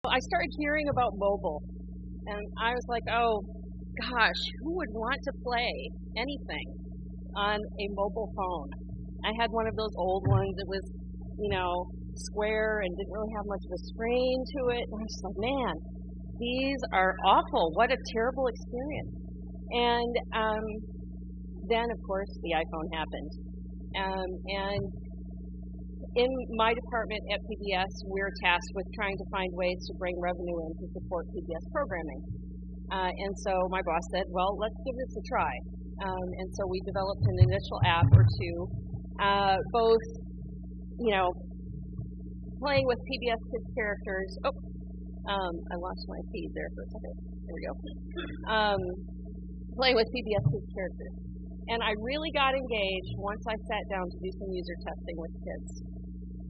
I started hearing about mobile, and I was like, oh gosh, who would want to play anything on a mobile phone? I had one of those old ones. It was, square and didn't really have much of a screen to it. And I was just like, man, these are awful. What a terrible experience. And then, of course, the iPhone happened. And in my department at PBS, we're tasked with trying to find ways to bring revenue in to support PBS programming. And so my boss said, well, let's give this a try. And so we developed an initial app or two, both, playing with PBS Kids Characters. I lost my feed there for a second. There we go. Playing with PBS Kids Characters. And I really got engaged once I sat down to do some user testing with kids.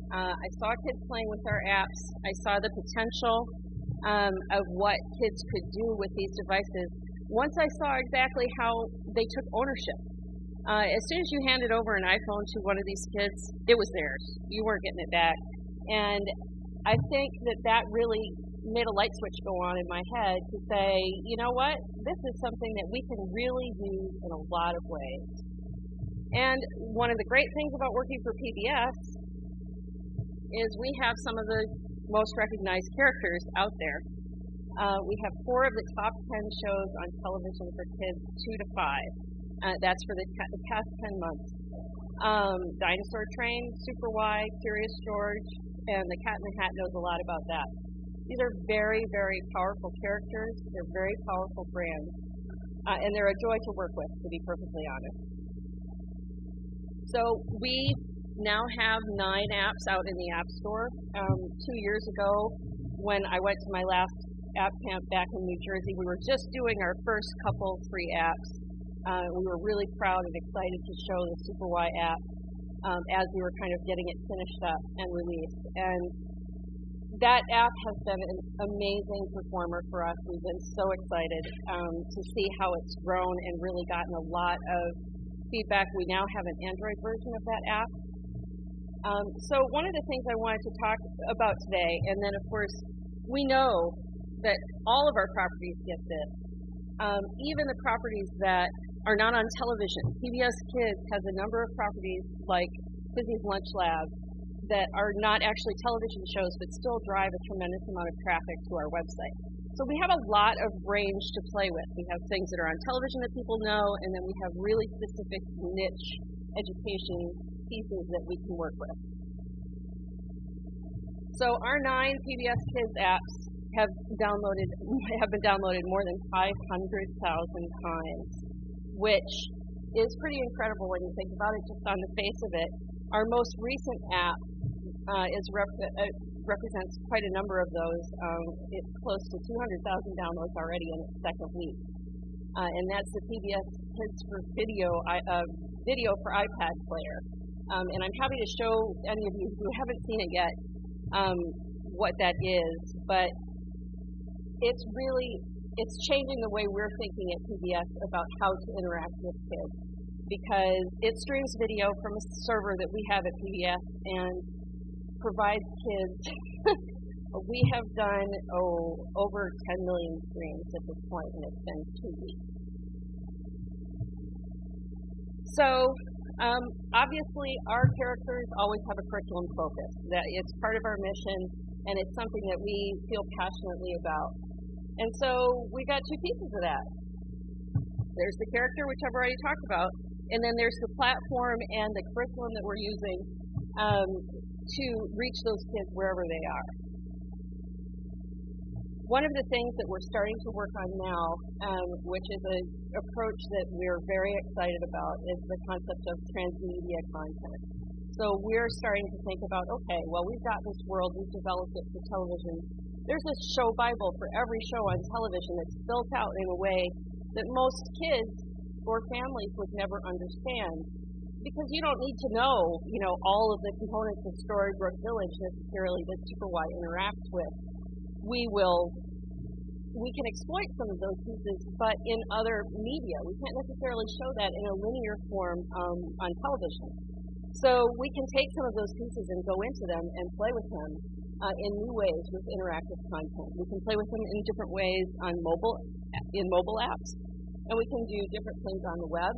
I saw kids playing with our apps. I saw the potential of what kids could do with these devices. Once I saw exactly how they took ownership. As soon as you handed over an iPhone to one of these kids, it was theirs. You weren't getting it back. And I think that really made a light switch go on in my head to say, you know what, this is something that we can really use in a lot of ways. And one of the great things about working for PBS is we have some of the most recognized characters out there. We have 4 of the top 10 shows on television for kids 2 to 5. That's for the past 10 months. Dinosaur Train, Super Y, Curious George, and The Cat in the Hat knows a lot about that. These are very, very powerful characters. They're very powerful brands. And they're a joy to work with, to be perfectly honest. So we now have 9 apps out in the App Store. 2 years ago, when I went to my last app camp back in New Jersey, we were just doing our first couple free apps. We were really proud and excited to show the Super Y app as we were kind of getting it finished up and released. And that app has been an amazing performer for us. We've been so excited to see how it's grown and really gotten a lot of feedback. We now have an Android version of that app. So one of the things I wanted to talk about today, and then of course we know that all of our properties get this, even the properties that are not on television. PBS Kids has a number of properties like Disney's Lunch Lab that are not actually television shows but still drive a tremendous amount of traffic to our website. So we have a lot of range to play with. We have things that are on television that people know, and then we have really specific niche education pieces that we can work with. So our 9 PBS Kids apps have been downloaded more than 500,000 times, which is pretty incredible when you think about it just on the face of it. Our most recent app represents quite a number of those. It's close to 200,000 downloads already in its second week. And that's the PBS Kids for Video for iPad player. And I'm happy to show any of you who haven't seen it yet what that is. But it's changing the way we're thinking at PBS about how to interact with kids, because it streams video from a server that we have at PBS and provides kids. We have done over 10 million streams at this point, and it's been 2 weeks. So obviously our characters always have a curriculum focus. That it's part of our mission, and it's something that we feel passionately about. And so we got 2 pieces of that. There's the character, which I've already talked about, and then there's the platform and the curriculum that we're using to reach those kids wherever they are. One of the things that we're starting to work on now, which is an approach that we're very excited about, is the concept of transmedia content. So we're starting to think about, okay, well, we've got this world, we've developed it for television. There's a show Bible for every show on television that's built out in a way that most kids or families would never understand. Because you don't need to know, all of the components of Storybrooke Village necessarily that Super Y interacts with. We can exploit some of those pieces, but in other media. We can't necessarily show that in a linear form on television. So we can take some of those pieces and go into them and play with them in new ways with interactive content. We can play with them in different ways in mobile apps, and we can do different things on the web.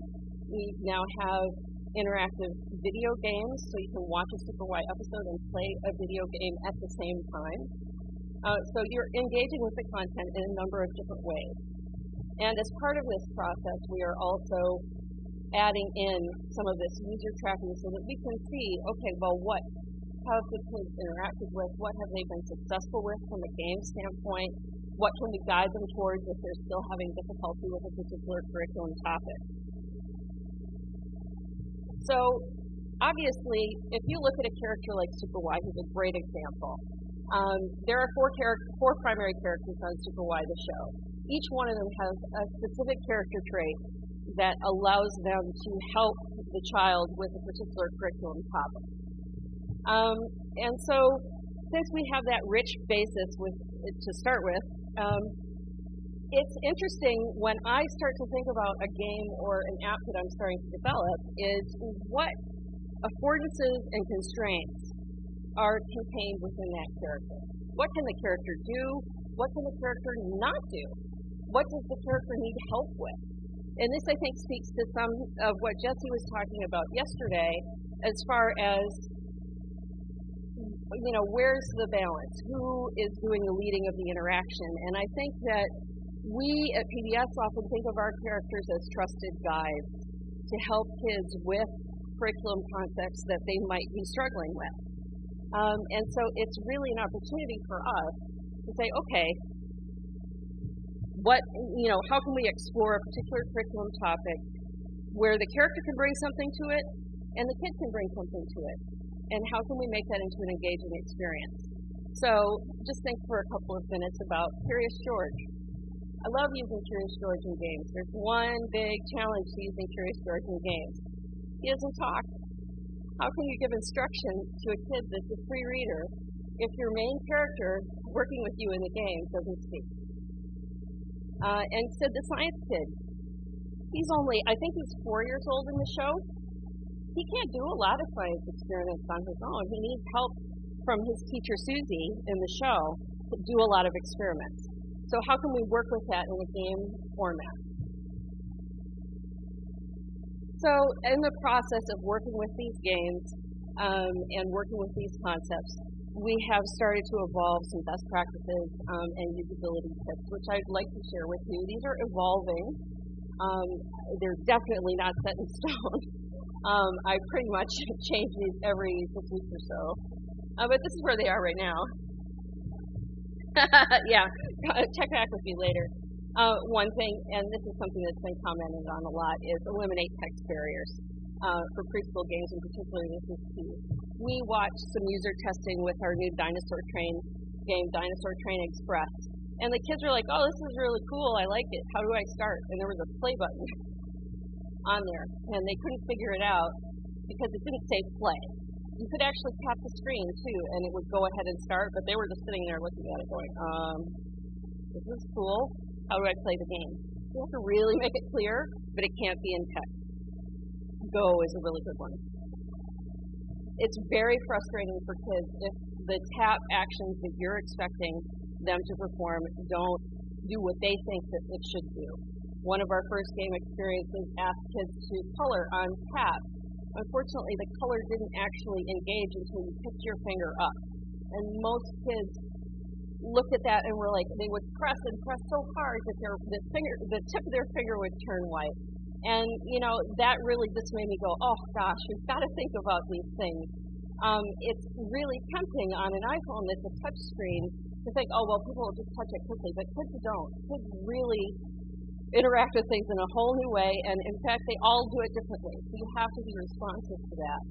We now have interactive video games, so you can watch a Super Y episode and play a video game at the same time. So you're engaging with the content in a number of different ways. And as part of this process, we are also adding in some of this user tracking so that we can see, okay, well, what have the kids interacted with? What have they been successful with from a game standpoint? What can we guide them towards if they're still having difficulty with a particular curriculum topic? So, obviously, if you look at a character like Super Y, who's a great example, there are four primary characters on Super Y, the show. Each one of them has a specific character trait that allows them to help the child with a particular curriculum topic. And so, since we have that rich basis to start with, it's interesting when I start to think about a game or an app that I'm starting to develop is what affordances and constraints are contained within that character. What can the character do? What can the character not do? What does the character need help with? And this, I think, speaks to some of what Jesse was talking about yesterday as far as, where's the balance? Who is doing the leading of the interaction? And I think that we at PBS often think of our characters as trusted guides to help kids with curriculum concepts that they might be struggling with. And so it's really an opportunity for us to say, okay, how can we explore a particular curriculum topic where the character can bring something to it and the kid can bring something to it? And how can we make that into an engaging experience? So just think for a couple of minutes about Curious George. I love using Curious George in games. There's one big challenge to using Curious George in games. He doesn't talk. How can you give instruction to a kid that's a free reader if your main character working with you in the game doesn't speak? And so the science kid, I think he's 4 years old in the show. He can't do a lot of science experiments on his own. He needs help from his teacher Susie in the show to do a lot of experiments. So how can we work with that in a game format? So in the process of working with these games and working with these concepts, we have started to evolve some best practices and usability tips, which I'd like to share with you. These are evolving. They're definitely not set in stone. I pretty much change these every 6 weeks or so. But this is where they are right now. Yeah, check back with me later. One thing, and this is something that's been commented on a lot, is eliminate text barriers. For preschool games in particular, this is key. We watched some user testing with our new Dinosaur Train game, Dinosaur Train Express. And the kids were like, oh, this is really cool, I like it, how do I start? And there was a play button on there, and they couldn't figure it out because it didn't say play. You could actually tap the screen too, and it would go ahead and start, but they were just sitting there looking at it going, this is cool, how do I play the game? You have to really make it clear, but it can't be in text. Go is a really good one. It's very frustrating for kids if the tap actions that you're expecting them to perform don't do what they think that it should do. One of our first game experiences asked kids to color on tap. Unfortunately, the color didn't actually engage until you picked your finger up. And most kids looked at that and were like, they would press and press so hard that the tip of their finger would turn white. And, that really just made me go, oh gosh, we've got to think about these things. It's really tempting on an iPhone that's a touch screen to think, oh, well, people will just touch it quickly, but kids don't. Kids really interact with things in a whole new way, and in fact, they all do it differently. So you have to be responsive to that.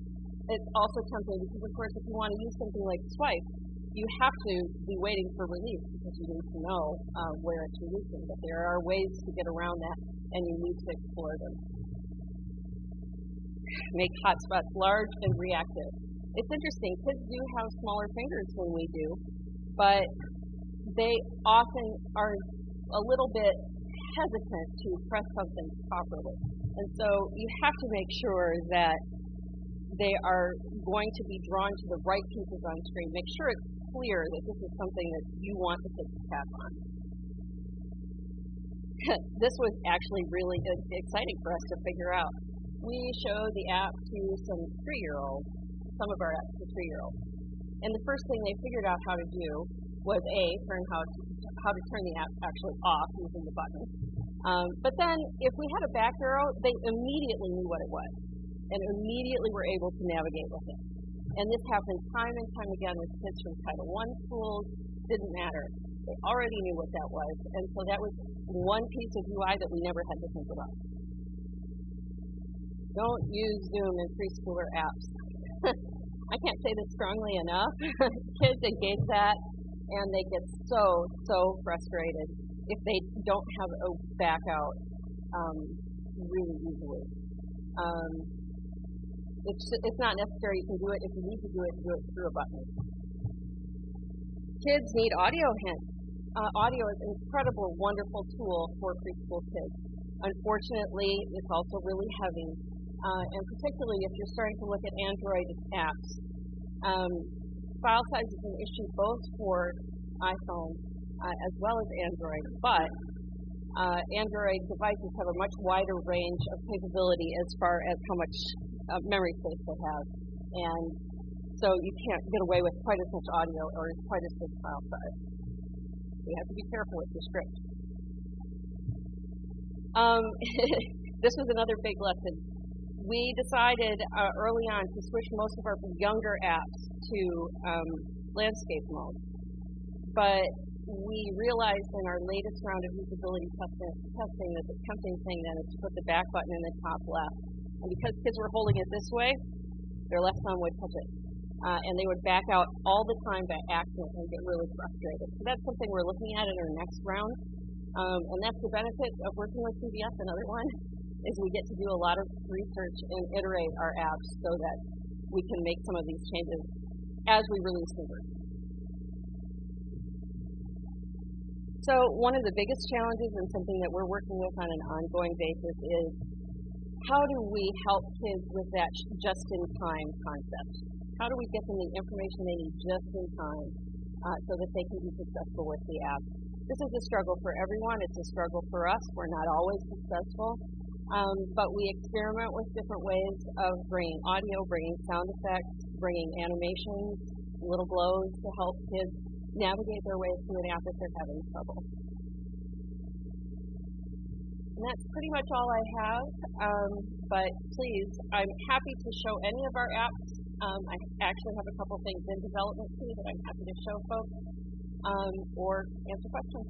It's also tempting because, of course, if you want to use something like swipe, you have to be waiting for release because you need to know where it's releasing. But there are ways to get around that, and you need to explore them. Make hotspots large and reactive. It's interesting. Kids do have smaller fingers than we do, but they often are a little bit hesitant to press something properly. And so you have to make sure that they are going to be drawn to the right pieces on screen. Make sure it's clear that this is something that you want the kids to tap on. This was actually really exciting for us to figure out. We showed the app to some of our apps to 3-year-olds. And the first thing they figured out how to do was learn how to turn the app actually off using the button. But then if we had a back arrow, they immediately knew what it was and immediately were able to navigate with it. And this happened time and time again with kids from Title I schools. Didn't matter. They already knew what that was. And so that was one piece of UI that we never had to think about. Don't use Zoom in preschooler apps. I can't say this strongly enough. Kids engage that, and they get so frustrated if they don't have a back out really easily. It's not necessary. You can do it if you need to do it through a button. Kids need audio hints. Audio is an incredible, wonderful tool for preschool kids. Unfortunately, it's also really heavy, and particularly if you're starting to look at Android apps. File size is an issue both for iPhone as well as Android, but Android devices have a much wider range of capability as far as how much memory space they have, and so you can't get away with quite as much audio or quite as big file size. You have to be careful with your script. This was another big lesson. We decided early on to switch most of our younger apps to landscape mode, but we realized in our latest round of usability testing that the tempting thing then is to put the back button in the top left. And because kids were holding it this way, their left thumb would touch it. And they would back out all the time by accident and get really frustrated. So that's something we're looking at in our next round. And that's the benefit of working with PBS. Another one is we get to do a lot of research and iterate our apps so that we can make some of these changes as we release new versions. So one of the biggest challenges and something that we're working with on an ongoing basis is how do we help kids with that just-in-time concept? How do we get them the information they need just in time so that they can be successful with the app? This is a struggle for everyone. It's a struggle for us. We're not always successful. But we experiment with different ways of bringing audio, bringing sound effects, bringing animations, little glows to help kids navigate their way through an app if they're having trouble. And that's pretty much all I have. But please, I'm happy to show any of our apps. I actually have a couple things in development too that I'm happy to show folks or answer questions.